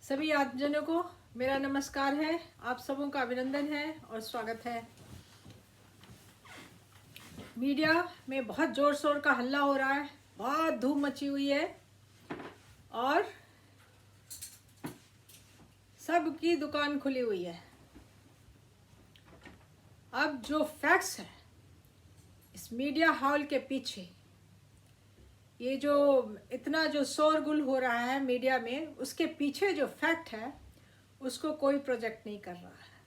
सभी आत्मजनों को मेरा नमस्कार है। आप सबों का अभिनंदन है और स्वागत है। मीडिया में बहुत जोर शोर का हल्ला हो रहा है, बहुत धूम मची हुई है और सबकी दुकान खुली हुई है। अब जो फैक्ट्स हैं इस मीडिया हॉल के पीछे, ये जो इतना जो शोरगुल हो रहा है मीडिया में, उसके पीछे जो फैक्ट है उसको कोई प्रोजेक्ट नहीं कर रहा है।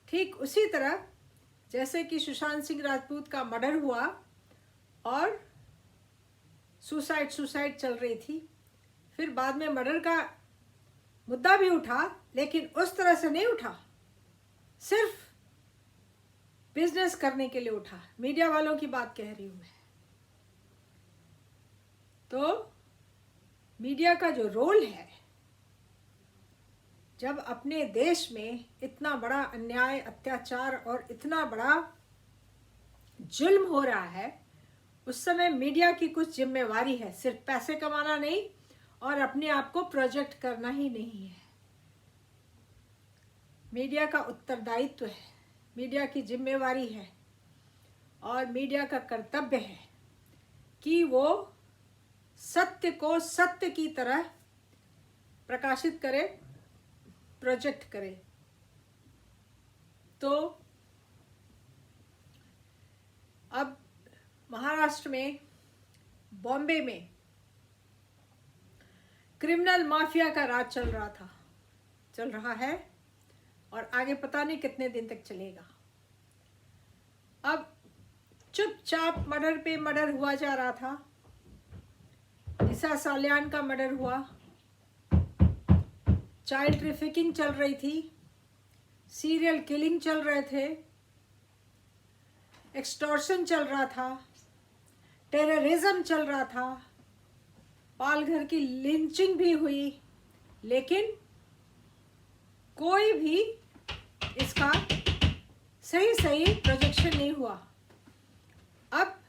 ठीक उसी तरह जैसे कि सुशांत सिंह राजपूत का मर्डर हुआ और सुसाइड चल रही थी, फिर बाद में मर्डर का मुद्दा भी उठा, लेकिन उस तरह से नहीं उठा, सिर्फ बिजनेस करने के लिए उठा। मीडिया वालों की बात कह रही हूं मैं। तो मीडिया का जो रोल है, जब अपने देश में इतना बड़ा अन्याय, अत्याचार और इतना बड़ा जुल्म हो रहा है, उस समय मीडिया की कुछ जिम्मेवारी है। सिर्फ पैसे कमाना नहीं और अपने आप को प्रोजेक्ट करना ही नहीं है। मीडिया का उत्तरदायित्व है, मीडिया की जिम्मेवारी है और मीडिया का कर्तव्य है कि वो सत्य को सत्य की तरह प्रकाशित करे, प्रोजेक्ट करे। तो अब महाराष्ट्र में, बॉम्बे में क्रिमिनल माफिया का राज चल रहा है और आगे पता नहीं कितने दिन तक चलेगा। अब चुपचाप मर्डर पे मर्डर हुआ जा रहा था। दिशा सालियान का मर्डर हुआ, चाइल्ड ट्रैफिकिंग चल रही थी, सीरियल किलिंग चल रहे थे, एक्सटॉर्शन चल रहा था, टेररिज्म चल रहा था, पालघर की लिंचिंग भी हुई, लेकिन कोई भी इसका सही प्रोजेक्शन नहीं हुआ। अब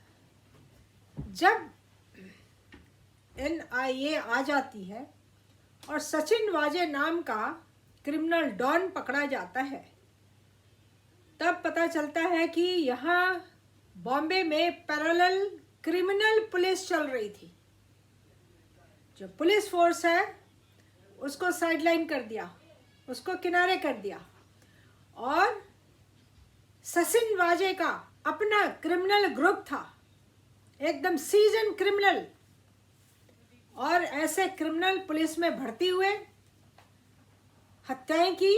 जब NIA आ जाती है और सचिन वाजे नाम का क्रिमिनल डॉन पकड़ा जाता है, तब पता चलता है कि यहाँ बॉम्बे में पैरेलल क्रिमिनल पुलिस चल रही थी। जो पुलिस फोर्स है उसको साइडलाइन कर दिया, उसको किनारे कर दिया और सचिन वाजे का अपना क्रिमिनल ग्रुप था, एकदम सीजन क्रिमिनल, और ऐसे क्रिमिनल पुलिस में भर्ती हुए, हत्याएं की,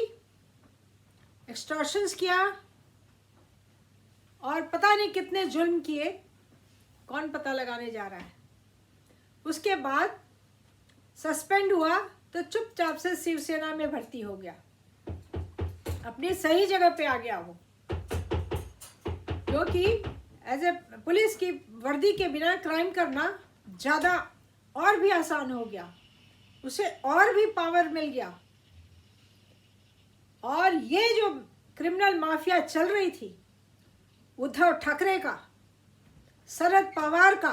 एक्सटॉर्शंस किया और पता नहीं कितने जुल्म किए, कौन पता लगाने जा रहा है। उसके बाद सस्पेंड हुआ तो चुपचाप से शिवसेना में भर्ती हो गया, अपनी सही जगह पे आ गया वो, क्योंकि एज ए पुलिस की वर्दी के बिना क्राइम करना ज़्यादा और भी आसान हो गया, उसे और भी पावर मिल गया। और ये जो क्रिमिनल माफिया चल रही थी, उद्धव ठाकरे का, शरद पवार का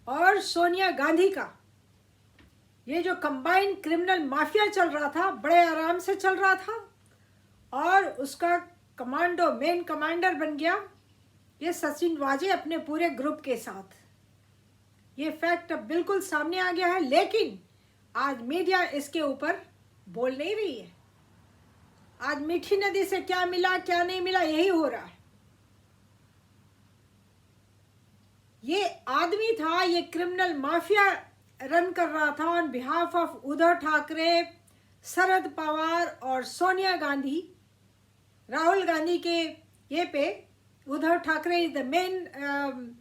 और सोनिया गांधी का, ये जो कंबाइंड क्रिमिनल माफिया चल रहा था, बड़े आराम से चल रहा था और उसका कमांडो, मेन कमांडर बन गया ये सचिन वाजे अपने पूरे ग्रुप के साथ। ये फैक्ट अब बिल्कुल सामने आ गया है, लेकिन आज मीडिया इसके ऊपर बोल नहीं रही है। आज मीठी नदी से क्या मिला क्या नहीं मिला यही हो रहा है। ये आदमी था, ये क्रिमिनल माफिया रन कर रहा था on behalf of Uddhav Thackeray, Sharad Pawar और सोनिया गांधी। राहुल गांधी के ये पे Uddhav Thackeray is the main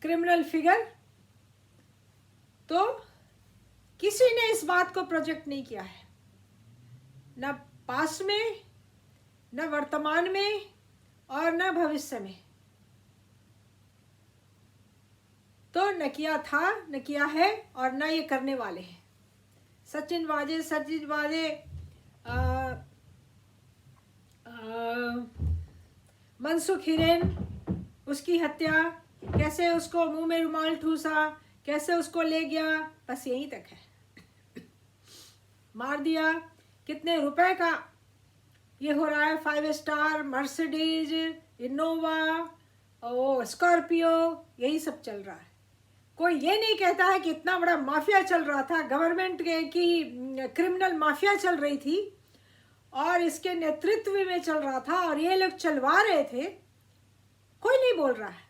criminal figure. तो किसी ने इस बात को प्रोजेक्ट नहीं किया है, न पास्ट में, न वर्तमान में और न भविष्य में। तो न किया था, न किया है और न ये करने वाले हैं। सचिन वाजे मनसुख हिरेन, उसकी हत्या, कैसे उसको मुंह में रुमाल ठूसा, कैसे उसको ले गया, बस यहीं तक है। मार दिया, कितने रुपए का ये हो रहा है, 5 स्टार, मर्सिडीज, इनोवा, ओ स्कॉर्पियो, यही सब चल रहा है। कोई ये नहीं कहता है कि इतना बड़ा माफिया चल रहा था, गवर्नमेंट की क्रिमिनल माफिया चल रही थी और इसके नेतृत्व में चल रहा था और ये लोग चलवा रहे थे। कोई नहीं बोल रहा है,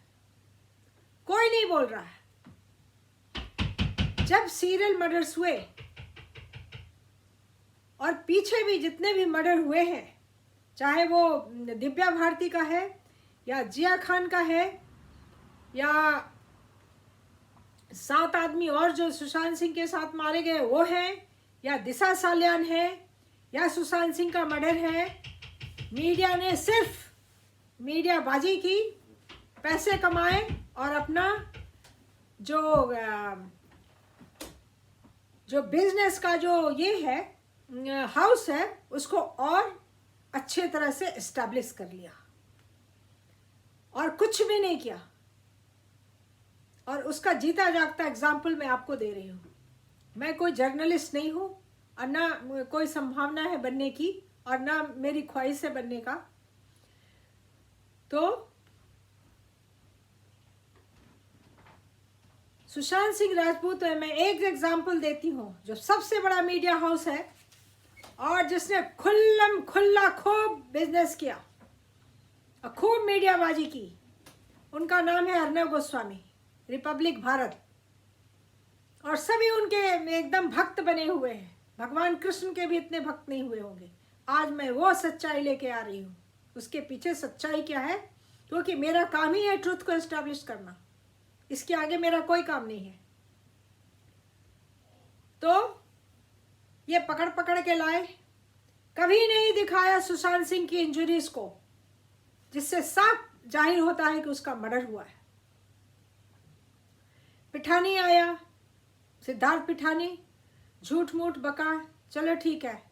कोई नहीं बोल रहा है। जब सीरियल मर्डर्स हुए और पीछे भी जितने भी मर्डर हुए हैं, चाहे वो दिव्या भारती का है या जिया खान का है या 7 आदमी और जो सुशांत सिंह के साथ मारे गए वो हैं, या दिशा सालियान है, या सुशांत सिंह का मर्डर है, मीडिया ने सिर्फ मीडियाबाजी की, पैसे कमाए और अपना जो बिजनेस का जो ये है हाउस है उसको और अच्छे तरह से एस्टैब्लिश कर लिया और कुछ भी नहीं किया। और उसका जीता जागता एग्जाम्पल मैं आपको दे रही हूँ। मैं कोई जर्नलिस्ट नहीं हूँ और ना कोई संभावना है बनने की और ना मेरी ख्वाहिश है बनने का। तो सुशांत सिंह राजपूत में मैं एक एग्जाम्पल देती हूँ, जो सबसे बड़ा मीडिया हाउस है और जिसने खुल्लम खुल्ला खूब बिजनेस किया और खूब मीडियाबाजी की। उनका नाम है अर्नब गोस्वामी, रिपब्लिक भारत। और सभी उनके एकदम भक्त बने हुए हैं। भगवान कृष्ण के भी इतने भक्त नहीं हुए होंगे। आज मैं वो सच्चाई लेके आ रही हूँ। उसके पीछे सच्चाई क्या है, क्योंकि मेरा काम ही है ट्रुथ को एस्टैब्लिश करना। इसके आगे मेरा कोई काम नहीं है। तो ये पकड़ पकड़ के लाए, कभी नहीं दिखाया सुशांत सिंह की इंजरीज को, जिससे साफ जाहिर होता है कि उसका मर्डर हुआ है। पिठानी आया, सिद्धार्थ पिठानी, झूठ मूठ बका, चलो ठीक है,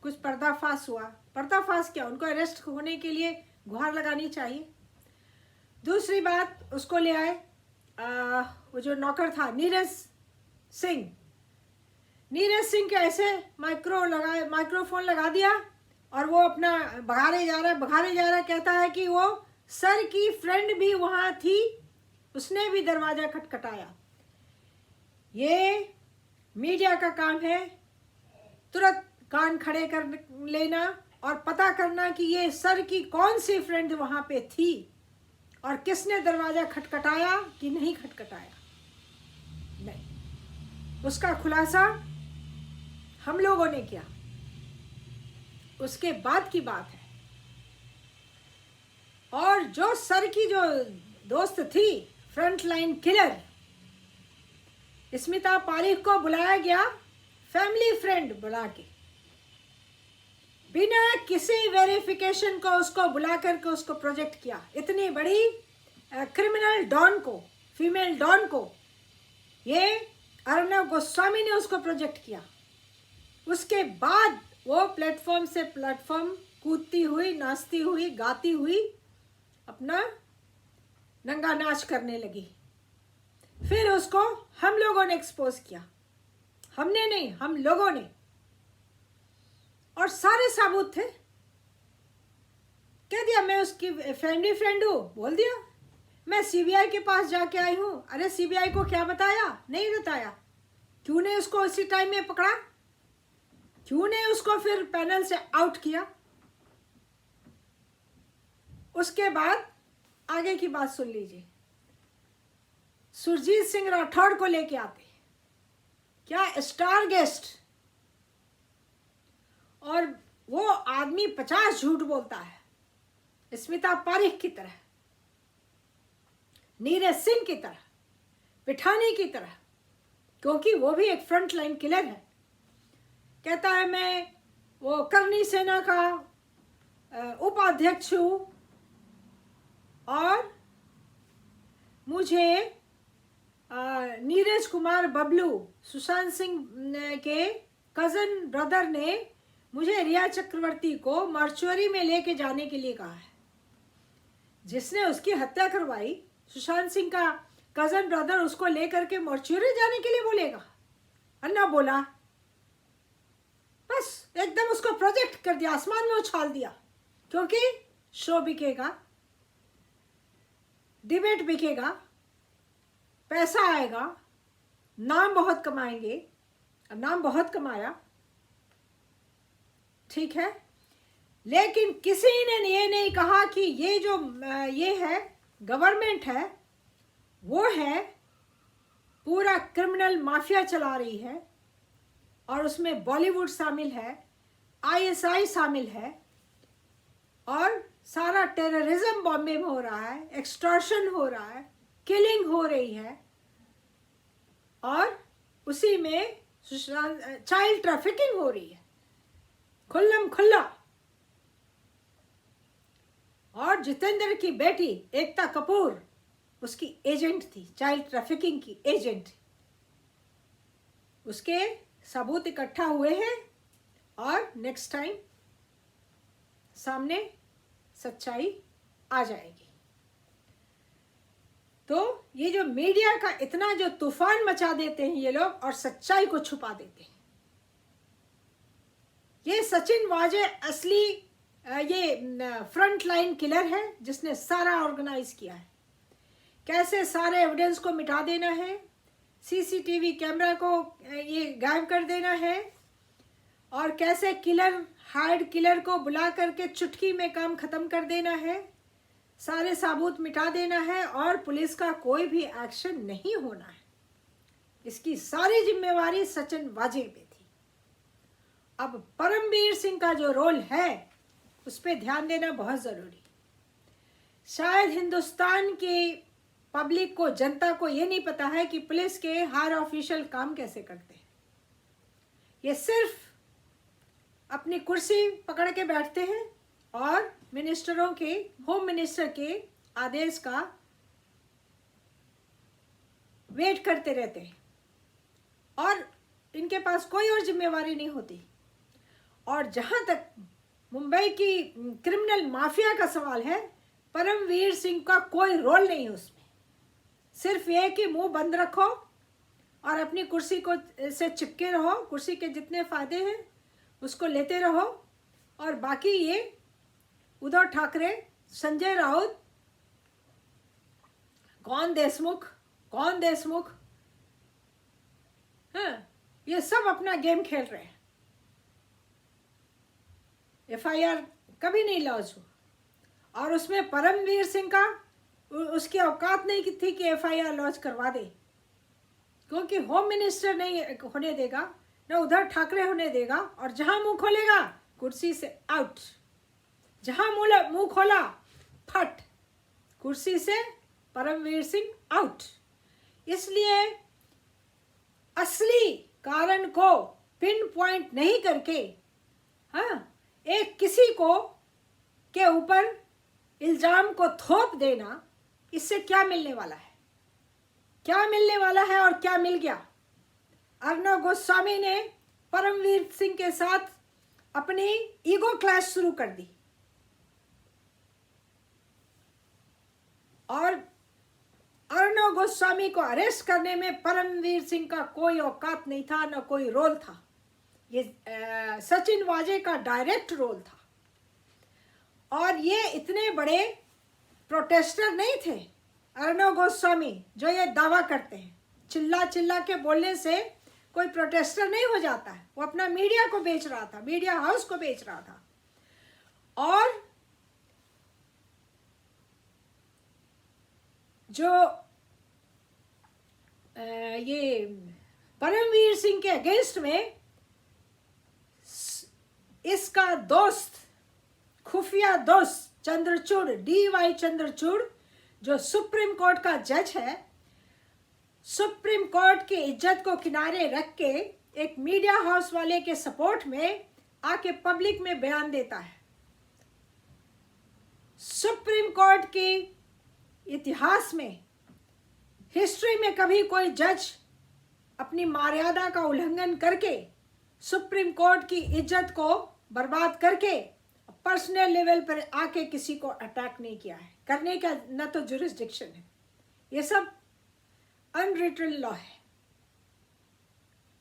कुछ पर्दाफाश हुआ। पर्दाफाश क्या, उनको अरेस्ट होने के लिए गुहार लगानी चाहिए। दूसरी बात, उसको ले आए वो जो नौकर था नीरज सिंह के ऐसे माइक्रोफोन लगा दिया और वो अपना भगारे जा रहा है। कहता है कि वो सर की फ्रेंड भी वहाँ थी, उसने भी दरवाजा खटखटाया। ये मीडिया का काम है तुरंत कान खड़े कर लेना और पता करना कि ये सर की कौन सी फ्रेंड वहाँ पे थी और किसने दरवाजा खटखटाया कि नहीं खटखटाया। नहीं, उसका खुलासा हम लोगों ने किया। उसके बाद की बात है। और जो सर की जो दोस्त थी, front line killer Smita Parikh को बुलाया गया, फैमिली फ्रेंड बुला के, बिना किसी वेरिफिकेशन को उसको बुला करके उसको प्रोजेक्ट किया। इतनी बड़ी क्रिमिनल डॉन को, फीमेल डॉन को, ये अर्नब गोस्वामी ने उसको प्रोजेक्ट किया। उसके बाद वो प्लेटफॉर्म से प्लेटफॉर्म कूदती हुई, नाचती हुई, गाती हुई अपना नंगा नाच करने लगी। फिर उसको हम लोगों ने एक्सपोज किया। हमने नहीं, हम लोगों ने। और सारे सबूत थे। कह दिया मैं उसकी फैमिली फ्रेंड हूं, बोल दिया। मैं सीबीआई के पास जाके आई हूं। अरे सीबीआई को क्या बताया? नहीं बताया। क्यों ने उसको उसी टाइम में पकड़ा? क्यों ने उसको फिर पैनल से आउट किया? उसके बाद आगे की बात सुन लीजिए। सुरजीत सिंह राठौड़ को लेके आते, क्या स्टार गेस्ट, और वो आदमी 50 झूठ बोलता है। स्मिता पारिक की तरह, नीरज सिंह की तरह, पिठानी की तरह, क्योंकि वो भी एक फ्रंट लाइन किलर है। कहता है मैं वो करनी सेना का उपाध्यक्ष हूं और मुझे नीरज कुमार बबलू, सुशांत सिंह के कजन ब्रदर ने मुझे रिया चक्रवर्ती को मॉर्चुअरी में लेके जाने के लिए कहा है। जिसने उसकी हत्या करवाई, सुशांत सिंह का कजन ब्रदर, उसको लेकर के मॉर्चुअरी जाने के लिए बोलेगा? अन्ना बोला। बस एकदम उसको प्रोजेक्ट कर दिया, आसमान में उछाल दिया, क्योंकि शो बिकेगा, डिबेट बिकेगा, पैसा आएगा, नाम बहुत कमाएंगे। अब नाम बहुत कमाया, ठीक है, लेकिन किसी ने ये नहीं कहा कि ये जो ये है गवर्नमेंट है, वो है पूरा क्रिमिनल माफिया चला रही है, और उसमें बॉलीवुड शामिल है, आईएसआई शामिल है, और सारा टेररिज्म बॉम्बे में हो रहा है, एक्सटॉर्शन हो रहा है, किलिंग हो रही है, और उसी में चाइल्ड ट्रैफिकिंग हो रही है खुल्लम खुल्ला। और जितेंद्र की बेटी एकता कपूर उसकी एजेंट थी, चाइल्ड ट्रैफिकिंग की एजेंट। उसके सबूत इकट्ठा हुए हैं, और नेक्स्ट टाइम सामने सच्चाई आ जाएगी। तो ये जो मीडिया का इतना जो तूफान मचा देते हैं ये लोग, और सच्चाई को छुपा देते हैं। ये सचिन वाजे असली ये फ्रंट लाइन किलर है, जिसने सारा ऑर्गेनाइज किया है। कैसे सारे एविडेंस को मिटा देना है, सीसीटीवी कैमरा को ये गायब कर देना है, और कैसे किलर हार्ड किलर को बुला करके चुटकी में काम खत्म कर देना है, सारे सबूत मिटा देना है, और पुलिस का कोई भी एक्शन नहीं होना है। इसकी सारी जिम्मेवारी सचिन वाजे पे थी। अब परमवीर सिंह का जो रोल है उस पर ध्यान देना बहुत जरूरी। शायद हिंदुस्तान की पब्लिक को, जनता को ये नहीं पता है कि पुलिस के हायर ऑफिशियल काम कैसे करते हैं। ये सिर्फ अपनी कुर्सी पकड़ के बैठते हैं और मिनिस्टरों के, होम मिनिस्टर के आदेश का वेट करते रहते हैं, और इनके पास कोई और जिम्मेवारी नहीं होती। और जहां तक मुंबई की क्रिमिनल माफिया का सवाल है, परमवीर सिंह का कोई रोल नहीं है उसमें। सिर्फ ये कि मुंह बंद रखो और अपनी कुर्सी को से चिपके रहो, कुर्सी के जितने फायदे हैं उसको लेते रहो, और बाकी ये उद्धव ठाकरे, संजय राउत, कौन देशमुख, हाँ, ये सब अपना गेम खेल रहे हैं। एफआईआर कभी नहीं लॉन्च हुआ, और उसमें परमवीर सिंह का उसकी औकात नहीं थी कि एफआईआर लॉन्च करवा दे, क्योंकि होम मिनिस्टर नहीं होने देगा, न उद्धव ठाकरे होने देगा, और जहां मुंह खोलेगा कुर्सी से आउट, जहां मुंह खोला फट, कुर्सी से परमवीर सिंह आउट। इसलिए असली कारण को पिन पॉइंट नहीं करके, हाँ, एक किसी को के ऊपर इल्जाम को थोप देना, इससे क्या मिलने वाला है, क्या मिलने वाला है और क्या मिल गया। अर्णव गोस्वामी ने परमवीर सिंह के साथ अपनी ईगो क्लैश शुरू कर दी, और अर्णव गोस्वामी को अरेस्ट करने में परमवीर सिंह का कोई औकात नहीं था, न कोई रोल था। ये सचिन वाजे का डायरेक्ट रोल था। और ये इतने बड़े प्रोटेस्टर नहीं थे अर्णव गोस्वामी जो ये दावा करते हैं। चिल्ला चिल्ला के बोलने से कोई प्रोटेस्टर नहीं हो जाता है। वो अपना मीडिया को बेच रहा था, मीडिया हाउस को बेच रहा था। और जो ये परमवीर सिंह के अगेंस्ट में इसका दोस्त, खुफिया दोस्त चंद्रचूड़, DY चंद्रचूड़, जो सुप्रीम कोर्ट का जज है, सुप्रीम कोर्ट की इज्जत को किनारे रख के एक मीडिया हाउस वाले के सपोर्ट में आके पब्लिक में बयान देता है। सुप्रीम कोर्ट के इतिहास में, हिस्ट्री में कभी कोई जज अपनी मर्यादा का उल्लंघन करके सुप्रीम कोर्ट की इज्जत को बर्बाद करके पर्सनल लेवल पर आके किसी को अटैक नहीं किया है। करने का न तो जुरिस्डिक्शन है। ये सब अनरिटन लॉ है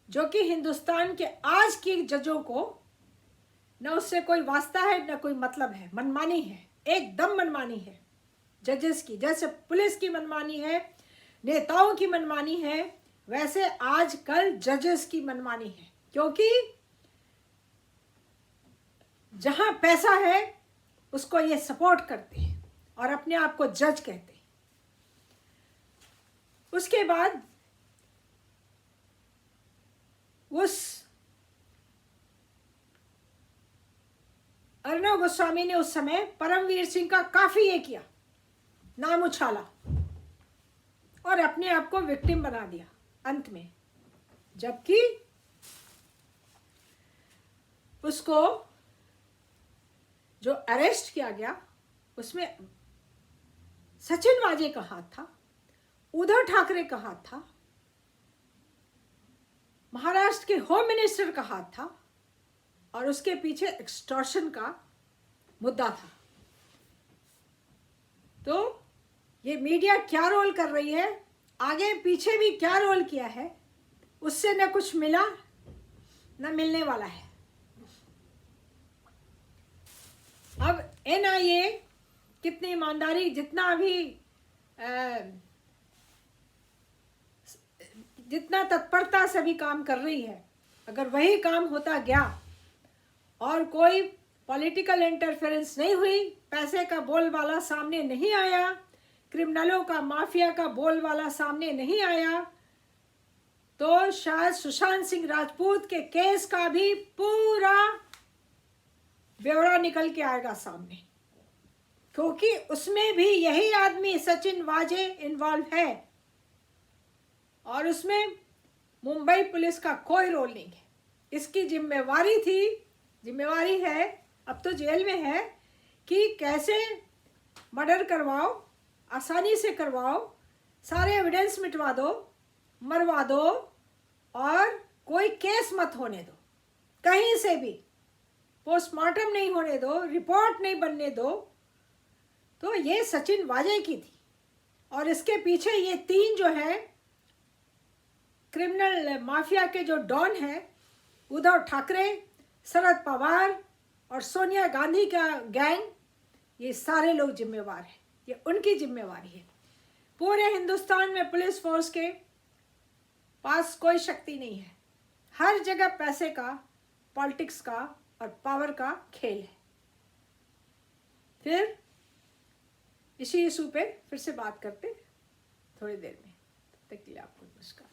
जो कि हिंदुस्तान के आज के जजों को न उससे कोई वास्ता है न कोई मतलब है, मनमानी है, एकदम मनमानी है जजेस की। जैसे पुलिस की मनमानी है, नेताओं की मनमानी है, वैसे आजकल जजेस की मनमानी है। क्योंकि जहां पैसा है उसको ये सपोर्ट करते हैं और अपने आप को जज कहते हैं। उसके बाद उस अर्णव गोस्वामी ने उस समय परमवीर सिंह का काफी ये किया, नाम उछाला और अपने आप को विक्टिम बना दिया अंत में। जबकि उसको जो अरेस्ट किया गया उसमें सचिन वाजे का हाथ था, उद्धव ठाकरे का हाथ था, महाराष्ट्र के होम मिनिस्टर का हाथ था और उसके पीछे एक्सटॉर्शन का मुद्दा था। तो ये मीडिया क्या रोल कर रही है, आगे पीछे भी क्या रोल किया है, उससे न कुछ मिला न मिलने वाला है। अब एनआईए कितनी ईमानदारी, जितना तत्परता से भी काम कर रही है, अगर वही काम होता गया और कोई पॉलिटिकल इंटरफेरेंस नहीं हुई, पैसे का बोलबाला सामने नहीं आया, क्रिमिनलों का, माफिया का बोलबाला सामने नहीं आया, तो शायद सुशांत सिंह राजपूत के केस का भी पूरा ब्यौरा निकल के आएगा सामने। क्योंकि उसमें भी यही आदमी सचिन वाजे इन्वॉल्व है और उसमें मुंबई पुलिस का कोई रोल नहीं है। इसकी जिम्मेवारी है, अब तो जेल में है, कि कैसे मर्डर करवाओ, आसानी से करवाओ, सारे एविडेंस मिटवा दो, मरवा दो और कोई केस मत होने दो, कहीं से भी पोस्टमार्टम नहीं होने दो, रिपोर्ट नहीं बनने दो। तो ये सचिन वाजे की थी और इसके पीछे ये तीन जो है क्रिमिनल माफिया के जो डॉन हैं, उद्धव ठाकरे, शरद पवार और सोनिया गांधी का गैंग, ये सारे लोग जिम्मेवार हैं। ये उनकी जिम्मेवारी है। पूरे हिंदुस्तान में पुलिस फोर्स के पास कोई शक्ति नहीं है, हर जगह पैसे का, पॉलिटिक्स का और पावर का खेल है। फिर इसी इशू पे फिर से बात करते थोड़ी देर में। तब तक के लिए आपको नमस्कार।